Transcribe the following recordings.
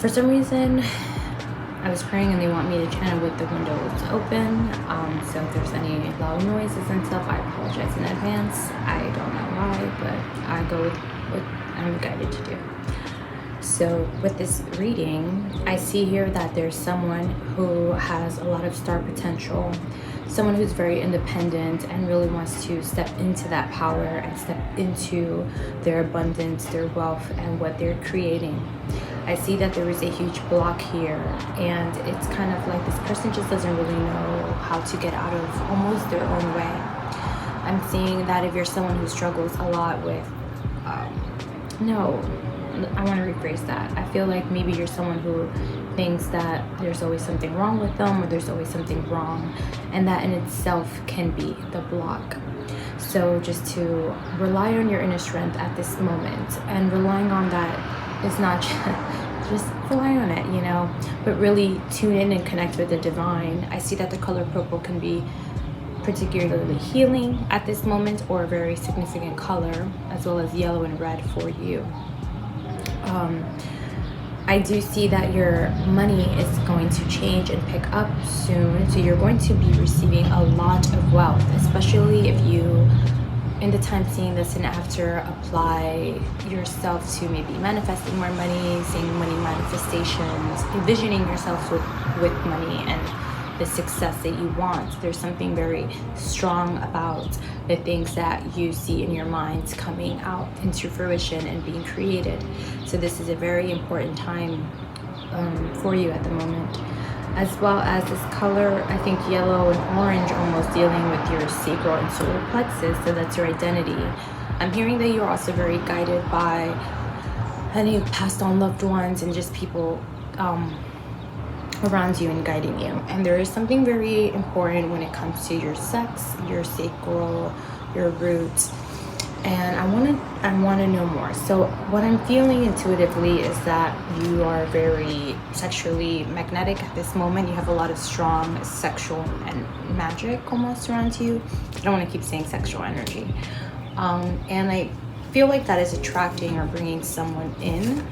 For some reason, I was praying and they want me to channel with the windows open. So if there's any loud noises and stuff, I apologize in advance. I don't know why, but I go with what I'm guided to do. So with this reading, I see here that there's someone who has a lot of star potential, someone who's very independent and really wants to step into that power and step into their abundance, their wealth, and what they're creating. I see that there is a huge block here, and it's kind of like this person just doesn't really know how to get out of almost their own way. I'm seeing that if you're someone who struggles a lot with, I want to rephrase that. I feel like maybe you're someone who thinks that there's always something wrong with them, or there's always something wrong, and that in itself can be the block. So just to rely on your inner strength at this moment, and relying on that is not just rely on it, but really tune in and connect with the divine. I see that the color purple can be particularly healing at this moment, or a very significant color, as well as yellow and red for you. I do see that your money is going to change and pick up soon, so you're going to be receiving a lot of wealth, especially if you, in the time seeing this and after, apply yourself to maybe manifesting more money, seeing money manifestations, envisioning yourself with money and the success that you want. There's something very strong about the things that you see in your mind coming out into fruition and being created. So this is a very important time for you at the moment. As well as this color, I think yellow and orange, almost dealing with your sacral and solar plexus, so that's your identity. I'm hearing that you're also very guided by any passed on loved ones and just people around you and guiding you. And there is something very important when it comes to your sex, your sacral, your roots, and I want to know more. So what I'm feeling intuitively is that you are very sexually magnetic at this moment. You have a lot of strong sexual and magic almost around you. I don't want to keep saying sexual energy, and I feel like that is attracting or bringing someone in.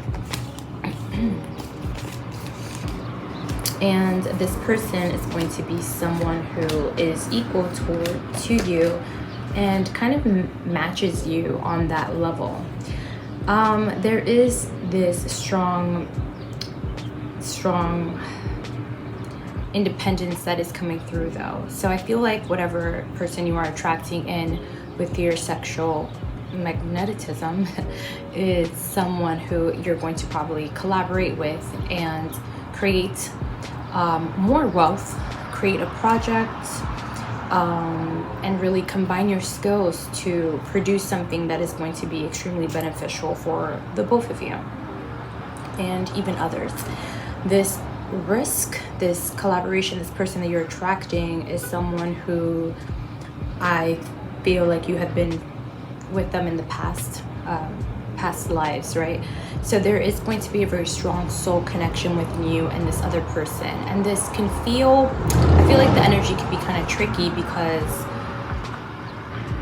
And this person is going to be someone who is equal to you and kind of matches you on that level. There is this strong independence that is coming through though. So I feel like whatever person you are attracting in with your sexual magnetism is someone who you're going to probably collaborate with and create more wealth, create a project, and really combine your skills to produce something that is going to be extremely beneficial for the both of you and even others. This risk, this collaboration, this person that you're attracting is someone who I feel like you have been with them in the past lives, right? So there is going to be a very strong soul connection with you and this other person, and this can feel, I feel like the energy can be kind of tricky, because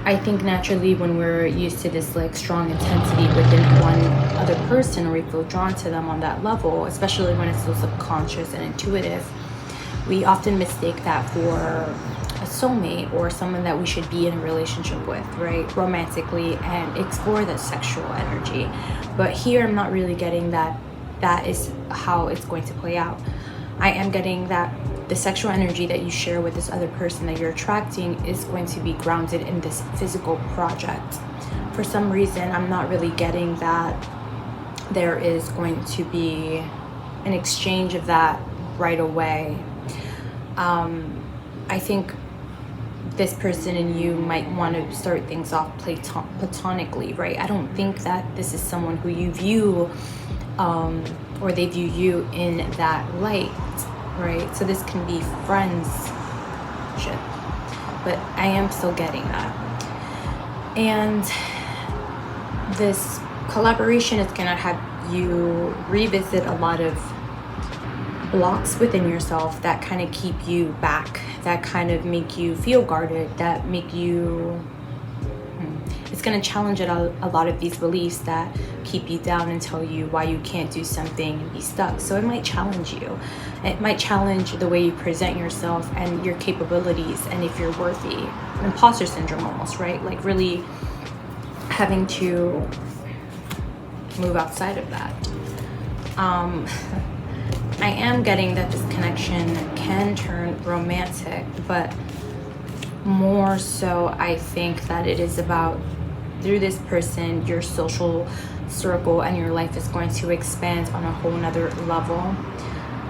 I think naturally when we're used to this like strong intensity within one other person, or we feel drawn to them on that level, especially when it's so subconscious and intuitive, we often mistake that for a soulmate or someone that we should be in a relationship with, right, romantically, and explore that sexual energy. But here I'm not really getting that is how it's going to play out. I am getting that the sexual energy that you share with this other person that you're attracting is going to be grounded in this physical project. For some reason, I'm not really getting that there is going to be an exchange of that right away. I think this person and you might want to start things off platonically, right? I don't think that this is someone who you view or they view you in that light, right? So this can be friendship, but I am still getting that. And this collaboration is going to have you revisit a lot of blocks within yourself that kind of keep you back, that kind of make you feel guarded, that make you going to challenge a lot of these beliefs that keep you down and tell you why you can't do something and be stuck. So it might challenge you. It might challenge the way you present yourself and your capabilities and if you're worthy. Imposter syndrome almost, right? Like really having to move outside of that. I am getting that this connection can turn romantic, but more so I think that it is about, through this person, your social circle and your life is going to expand on a whole nother level.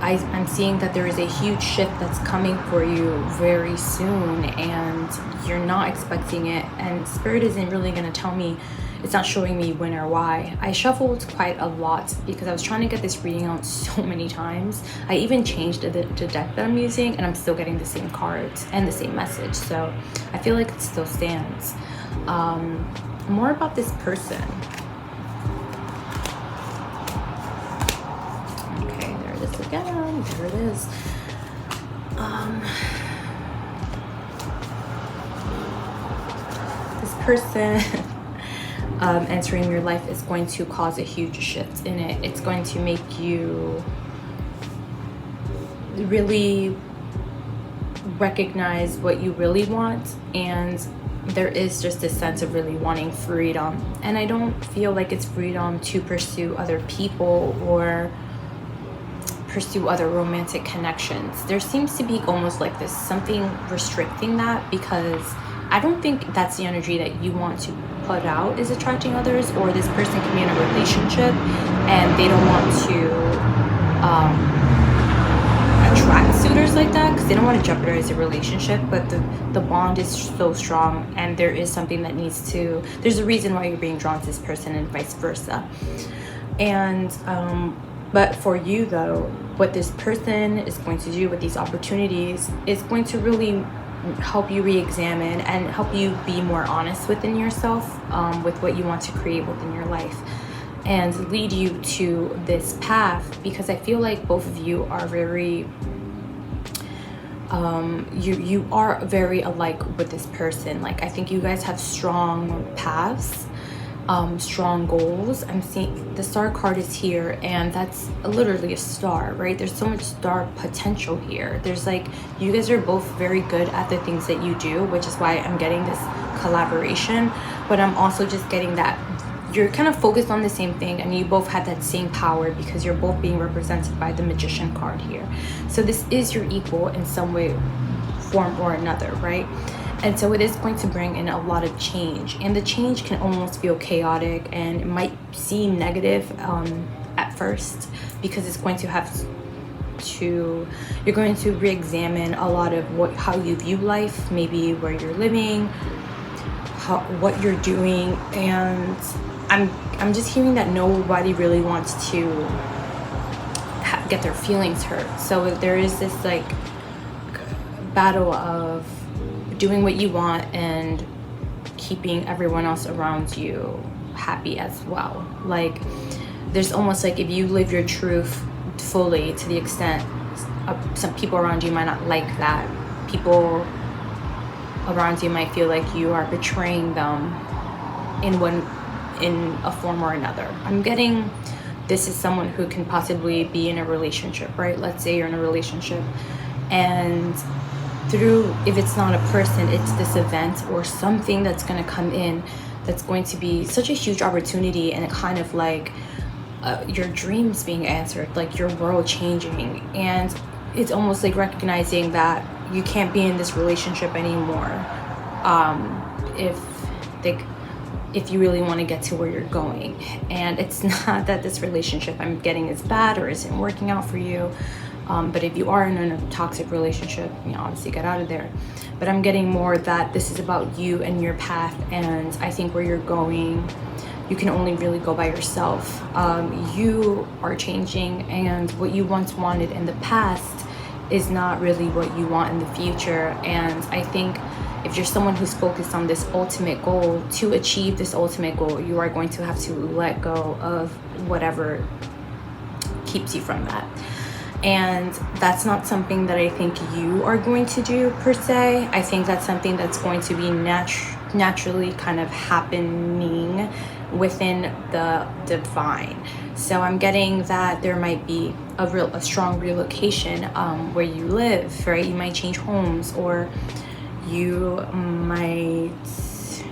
I'm seeing that there is a huge shift that's coming for you very soon, and you're not expecting it, and Spirit isn't really going to tell me, it's not showing me when or why. I shuffled quite a lot because I was trying to get this reading out so many times. I even changed the deck that I'm using, and I'm still getting the same cards and the same message, so I feel like it still stands. More about this person. Again, there it is. This person entering your life is going to cause a huge shift in it. It's going to make you really recognize what you really want, and there is just a sense of really wanting freedom. And I don't feel like it's freedom to pursue other people or pursue other romantic connections. There seems to be almost like this something restricting that, because I don't think that's the energy that you want to put out, is attracting others, or this person can be in a relationship and they don't want to attract suitors like that because they don't want to jeopardize the relationship, but the bond is so strong, and there is something that needs to, there's a reason why you're being drawn to this person and vice versa. And but for you though, what this person is going to do with these opportunities is going to really help you re-examine and help you be more honest within yourself, with what you want to create within your life, and lead you to this path, because I feel like both of you are very you are very alike with this person. Like, I think you guys have strong paths, strong goals. I'm seeing the star card is here, and that's literally a star, right? There's so much star potential here. There's like, you guys are both very good at the things that you do, which is why I'm getting this collaboration, but I'm also just getting that you're kind of focused on the same thing, and you both have that same power because you're both being represented by the Magician card here. So this is your equal in some way, form or another, right? And so it is going to bring in a lot of change, and the change can almost feel chaotic, and it might seem negative at first, because it's going to have to, you're going to re-examine a lot of how you view life, maybe where you're living, what you're doing. And I'm just hearing that nobody really wants to get their feelings hurt. So there is this like battle of doing what you want and keeping everyone else around you happy as well. Like, there's almost like, if you live your truth fully to the extent some people around you might not like that, people around you might feel like you are betraying them in a form or another. I'm getting this is someone who can possibly be in a relationship, right? Let's say you're in a relationship, and through, if it's not a person, it's this event or something that's going to come in that's going to be such a huge opportunity, and it kind of like your dreams being answered, like your world changing. And it's almost like recognizing that you can't be in this relationship anymore if you really want to get to where you're going. And it's not that this relationship I'm getting is bad or isn't working out for you, but if you are in a toxic relationship, you know, obviously get out of there. But I'm getting more that this is about you and your path, and I think where you're going, you can only really go by yourself. You are changing, and what you once wanted in the past is not really what you want in the future. And I think if you're someone who's focused on this ultimate goal, to achieve this ultimate goal, you are going to have to let go of whatever keeps you from that. And that's not something that I think you are going to do per se. I think that's something that's going to be naturally kind of happening within the divine. So I'm getting that there might be a strong relocation where you live, right? You might change homes, or you might,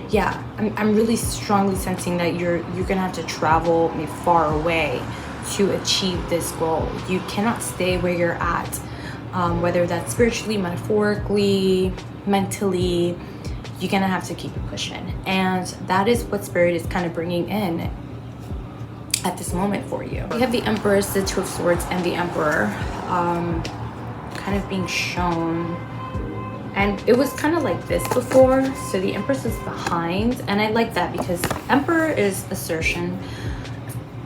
yeah, I'm really strongly sensing that you're gonna have to travel maybe far away to achieve this goal. You cannot stay where you're at, whether that's spiritually, metaphorically, mentally. You're gonna have to keep it pushing, and that is what Spirit is kind of bringing in at this moment for you. We have the Empress, the Two of Swords, and the Emperor kind of being shown, and it was kind of like this before. So the Empress is behind, and I like that because Emperor is assertion,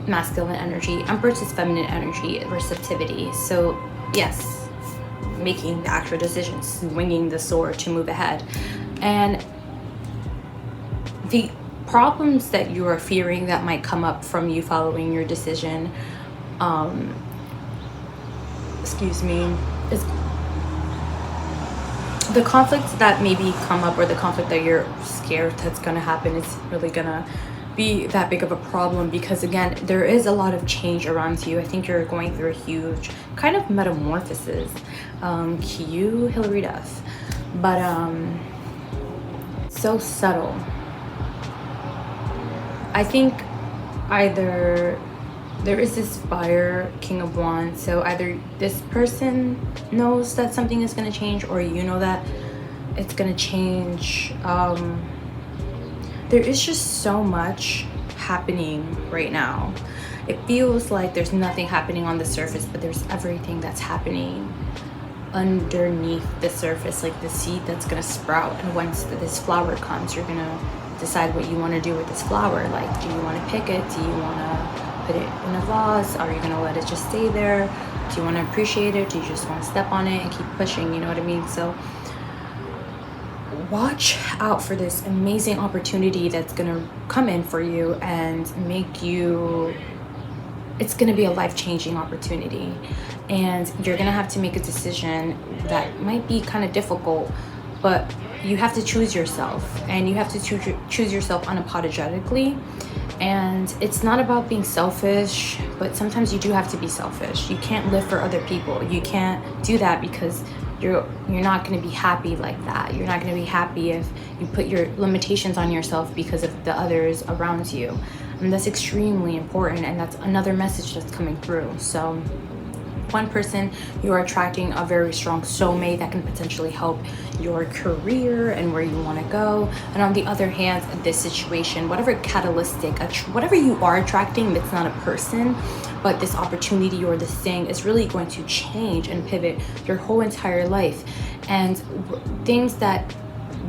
masculine energy. Empress is feminine energy, receptivity. So yes, making the actual decisions, swinging the sword to move ahead. And the problems that you are fearing that might come up from you following your decision, is the conflict that maybe come up, or the conflict that you're scared that's going to happen, is really going to be that big of a problem, because again, there is a lot of change around you. I think you're going through a huge kind of metamorphosis. Cue Hilary Duff, but so subtle. I think either there is this fire, King of Wands, so either this person knows that something is going to change, or you know that it's going to change. There is just so much happening right now. It feels like there's nothing happening on the surface, but there's everything that's happening underneath the surface, like the seed that's gonna sprout. And once this flower comes, you're gonna decide what you want to do with this flower. Like, do you want to pick it? Do you want to put it in a vase? Are you gonna let it just stay there? Do you want to appreciate it? Do you just want to step on it and keep pushing? You know what I mean? So watch out for this amazing opportunity that's gonna come in for you and make you, it's gonna be a life-changing opportunity, and you're gonna have to make a decision that might be kind of difficult, but you have to choose yourself, and you have to choose yourself unapologetically. And it's not about being selfish, but sometimes you do have to be selfish. You can't live for other people. You can't do that, because you're not going to be happy like that. You're not going to be happy if you put your limitations on yourself because of the others around you. And that's extremely important, and that's another message that's coming through. So one person, you are attracting a very strong soulmate that can potentially help your career and where you want to go. And on the other hand, this situation, whatever catalytic, whatever you are attracting, that's not a person, but this opportunity or this thing is really going to change and pivot your whole entire life. And things that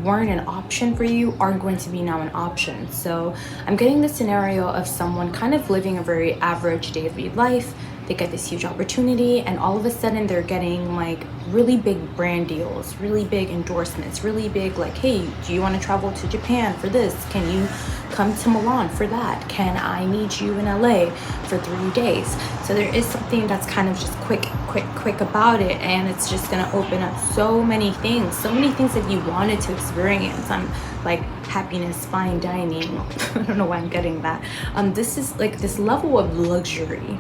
weren't an option for you are going to be now an option. So I'm getting the scenario of someone kind of living a very average daily life. They get this huge opportunity, and all of a sudden they're getting like really big brand deals, really big endorsements, really big, like, hey, do you want to travel to Japan for this? Can you come to Milan for that? Can I meet you in LA for 3 days? So there is something that's kind of just quick about it, and it's just gonna open up so many things that you wanted to experience. I'm like happiness, fine dining. I don't know why I'm getting that. This is like this level of luxury.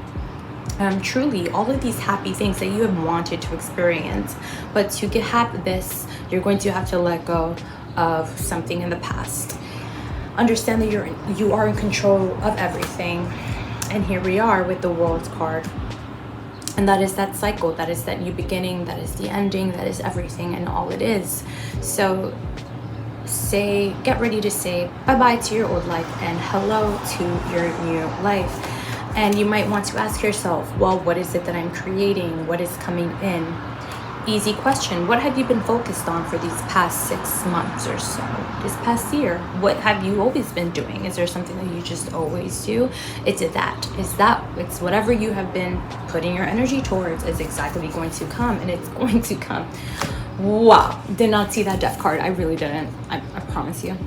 Truly, all of these happy things that you have wanted to experience, but to have this, you're going to have to let go of something in the past. Understand that you are in control of everything, and here we are with the World card, and that is that cycle, that is that new beginning, that is the ending, that is everything and all it is. So get ready to say bye-bye to your old life and hello to your new life. And you might want to ask yourself, well, what is it that I'm creating? What is coming in? Easy question. What have you been focused on for these past 6 months or so? This past year? What have you always been doing? Is there something that you just always do? It's whatever you have been putting your energy towards is exactly going to come, and it's going to come. Wow. Did not see that death card. I really didn't. I promise you.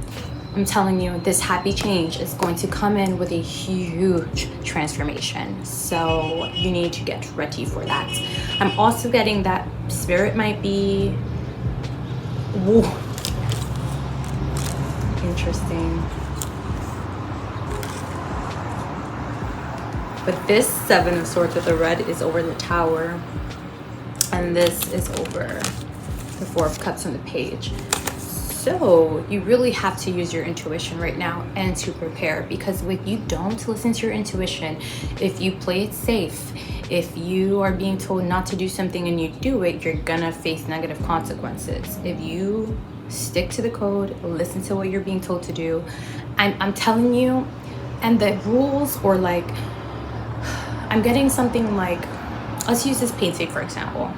I'm telling you, this happy change is going to come in with a huge transformation. So you need to get ready for that. I'm also getting that Spirit might be interesting. But this Seven of Swords with the red is over the Tower. And this is over the Four of Cups on the page. So you really have to use your intuition right now and to prepare, because if you don't listen to your intuition, if you play it safe, if you are being told not to do something and you do it, you're gonna face negative consequences. If you stick to the code, listen to what you're being told to do, I'm telling you, and the rules, or like, I'm getting something like, let's use this painting for example.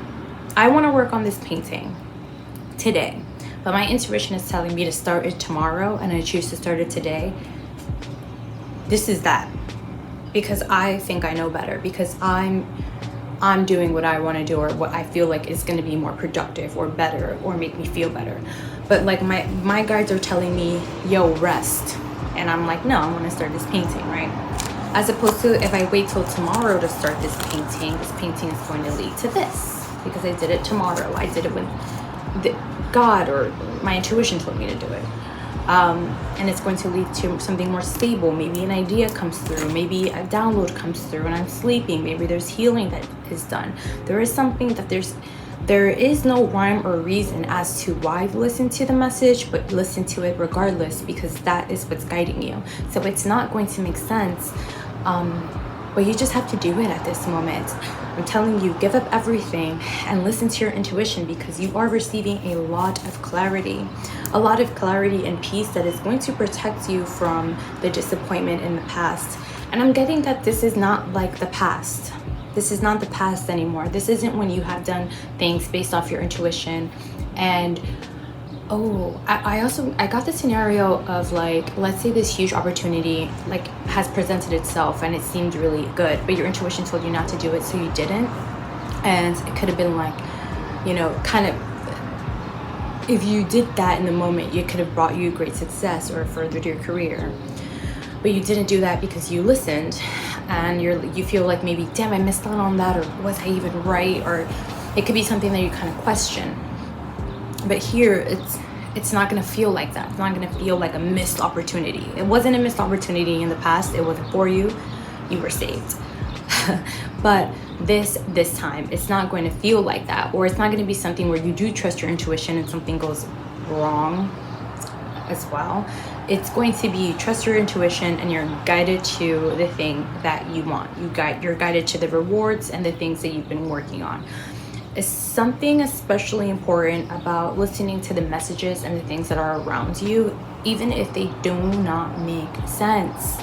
I want to work on this painting today, but my intuition is telling me to start it tomorrow, and I choose to start it today. This is that, because I think I know better, because I'm doing what I want to do, or what I feel like is going to be more productive or better or make me feel better. But like my guides are telling me, yo, rest, and I'm like, no, I'm going to start this painting, right? As opposed to if I wait till tomorrow to start this painting is going to lead to this, because I did it tomorrow. I did it when God or my intuition told me to do it. And it's going to lead to something more stable. Maybe an idea comes through, maybe a download comes through when I'm sleeping, maybe there's healing that is done. There is something that there is no rhyme or reason as to why you listen to the message, but listen to it regardless, because that is what's guiding you. So it's not going to make sense, but you just have to do it at this moment. I'm telling you, give up everything and listen to your intuition, because you are receiving a lot of clarity and peace that is going to protect you from the disappointment in the past. And I'm getting that this is not like the past. This is not the past anymore. This isn't when you have done things based off your intuition. And I got the scenario of like, let's say this huge opportunity like has presented itself and it seemed really good, but your intuition told you not to do it, so you didn't. And it could have been like, you know, kind of, if you did that in the moment, it could have brought you great success or furthered your career. But you didn't do that because you listened, and you feel like maybe, damn, I missed out on that, or was I even right? Or it could be something that you kind of question. But here, it's not going to feel like that. It's not going to feel like a missed opportunity. It wasn't a missed opportunity in the past. It wasn't for you. You were saved. But this time, it's not going to feel like that. Or it's not going to be something where you do trust your intuition and something goes wrong as well. It's going to be trust your intuition, and you're guided to the thing that you want. You're guided to the rewards and the things that you've been working on. Is something especially important about listening to the messages and the things that are around you, even if they do not make sense.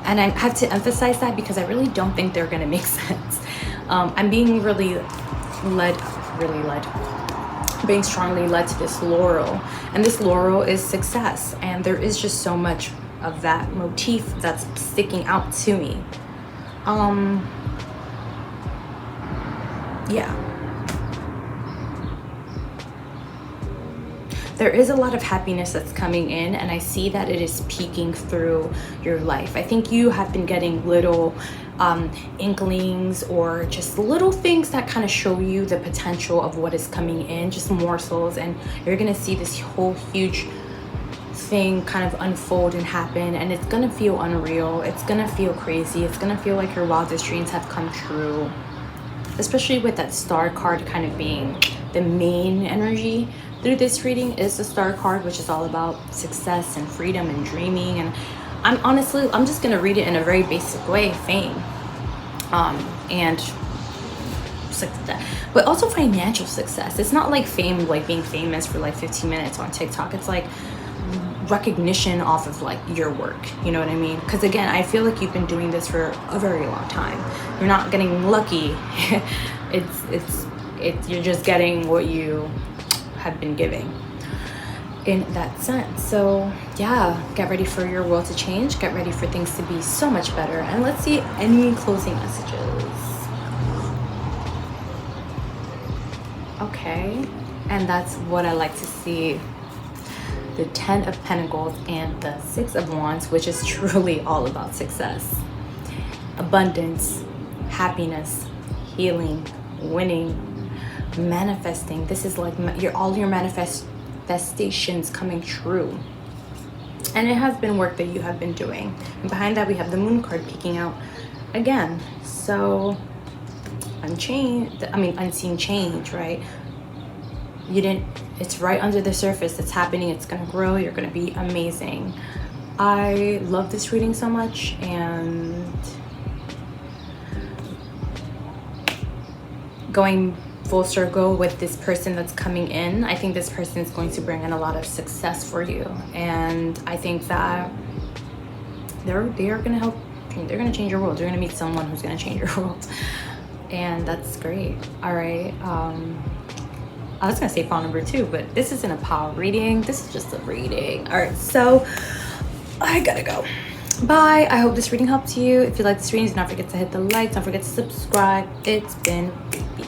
And I have to emphasize that, because I really don't think they're going to make sense. I'm being being strongly led to this laurel, and this laurel is success, and there is just so much of that motif that's sticking out to me. Yeah. There is a lot of happiness that's coming in, and I see that it is peeking through your life. I think you have been getting little inklings, or just little things that kind of show you the potential of what is coming in, just morsels, and you're gonna see this whole huge thing kind of unfold and happen, and it's gonna feel unreal. It's gonna feel crazy. It's gonna feel like your wildest dreams have come true, especially with that star card kind of being the main energy through this reading. Is the star card, which is all about success and freedom and dreaming. And I'm just gonna read it in a very basic way, fame, and success, but also financial success. It's not like fame, like being famous for like 15 minutes on TikTok. It's like recognition off of like your work, you know what I mean? Because again, I feel like you've been doing this for a very long time. You're not getting lucky. it's you're just getting what you have been giving in that sense. So yeah, get ready for your world to change. Get ready for things to be so much better. And let's see any closing messages. Okay, and that's what I like to see. The 10 of Pentacles and the 6 of Wands, which is truly all about success, abundance, happiness, healing, winning, manifesting. This is like all your manifestations coming true. And it has been work that you have been doing. And behind that, we have the moon card peeking out again. So unseen change, right? You didn't, it's right under the surface. It's happening. It's going to grow. You're going to be amazing. I love this reading so much, and going full circle with this person that's coming in, I think this person is going to bring in a lot of success for you, and I think that they are going to help. They're going to change your world. You're going to meet someone who's going to change your world, and that's great. All right. I was going to say pile number 2, but this isn't a pile reading. This is just a reading. All right, so I gotta go. Bye. I hope this reading helped you. If you like this reading, do not forget to hit the like. Don't forget to subscribe. It's been BB.